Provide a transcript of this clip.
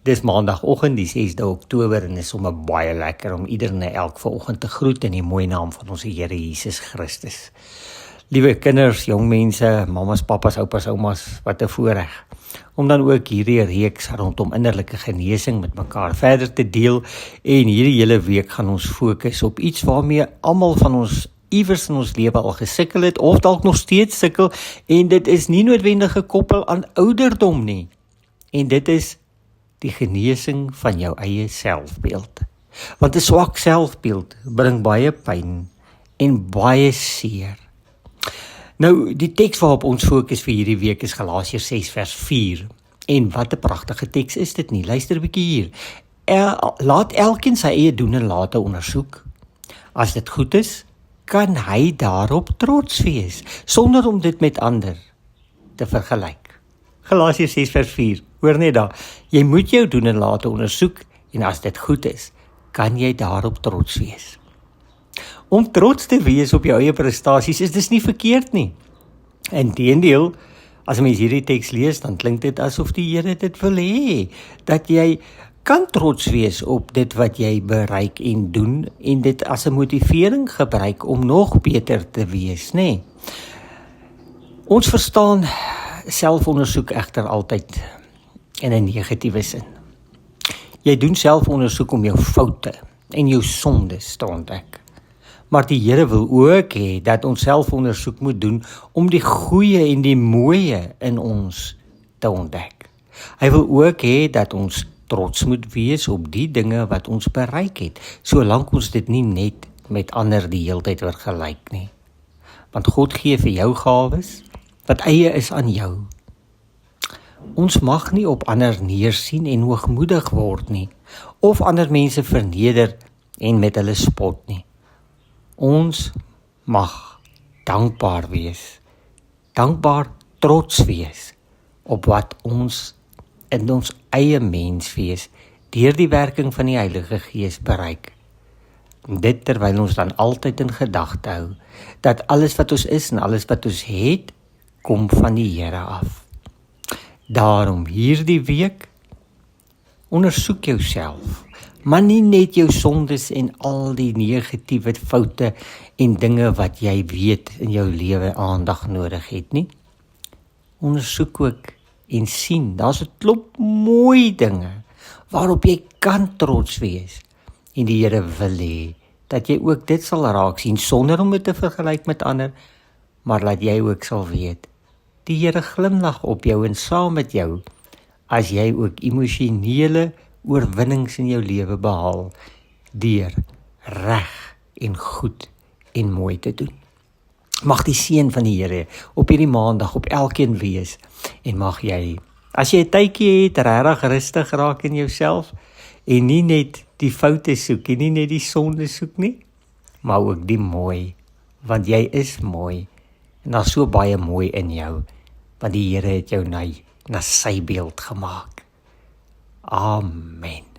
Dis maandagoggend, die 6de Oktober en is sommer baie lekker om ieder en elk vanoggend te groet in die mooi naam van ons Here Jesus Christus. Liewe kinders, jong mense, mamas, papas, oupas, oumas, wat 'n voorreg om dan ook hierdie reeks rondom innerlike genesing met mekaar verder te deel. En hierdie hele week gaan ons fokus op iets waarmee almal van ons iewers in ons lewe al gesukkel het of dalk nog steeds sukkel, en dit is nie noodwendig gekoppel aan ouderdom nie. En dit is die genesing van jou eie selfbeeld. Want 'n swak selfbeeld bring baie pyn en baie seer. Nou, die teks waarop ons fokus vir hierdie week is Galasiërs 6 vers 4. En wat 'n pragtige teks is dit nie? Luister 'n bietjie hier. Laat elkeen sy eie doen en late ondersoek. As dit goed is, kan hy daarop trots wees, sonder om dit met ander te vergelyk. Galasiërs 6 vers 4, hoor net daar, jy moet jou doen en late ondersoek, en as dit goed is, kan jy daarop trots wees. Om trots te wees op jou eie prestasies is dis nie verkeerd nie. Inteendeel, as mens hierdie teks lees, dan klink dit asof die Here dit wil hê, dat jy kan trots wees op dit wat jy bereik en doen, en dit as 'n motivering gebruik om nog beter te wees, nê? Ons verstaan selfondersoek egter altyd in 'n negatiewe sin. Jy doen selfondersoek om jou foute en jou sondes te ontdek. Maar die Here wil ook hê dat ons selfondersoek moet doen om die goeie en die mooie in ons te ontdek. Hy wil ook hê dat ons trots moet wees op die dinge wat ons bereik het, solank ons dit nie net met ander die heeltyd vergelyk nie. Want God gee vir jou gawes wat eie is aan jou. Ons mag nie op ander neersien en hoogmoedig word nie, of ander mense verneder en met hulle spot nie. Ons mag dankbaar wees, trots wees op wat ons in ons eie menswees deur die werking van die Heilige Gees bereik. Dit terwyl ons dan altyd in gedagte hou dat alles wat ons is en alles wat ons het, kom van die Here af. Daarom hierdie week, ondersoek jouself, maar nie net jou sondes en al die negatiewe foute en dinge wat jy weet in jou lewe aandag nodig het nie. Ondersoek ook en sien, daar's 'n klomp mooi dinge waarop jy kan trots wees. En die Here wil hê dat jy ook dit sal raak sien sonder om dit te vergelyk met ander, maar laat jy ook sal weet, die Here glimlag op jou en saam met jou as jy ook emosionele oorwinnings in jou lewe behaal deur reg en goed en mooi te doen. Mag die seën van die Here op hierdie maandag op elkeen wees, en mag jy, as jy 'n tydjie het, regtig rustig raak in jouself en nie net die foute soek en nie net die sonde soek nie, maar ook die mooi, want jy is mooi en daar's so baie mooi in jou, want die Here het jou na sy beeld gemaak. Amen.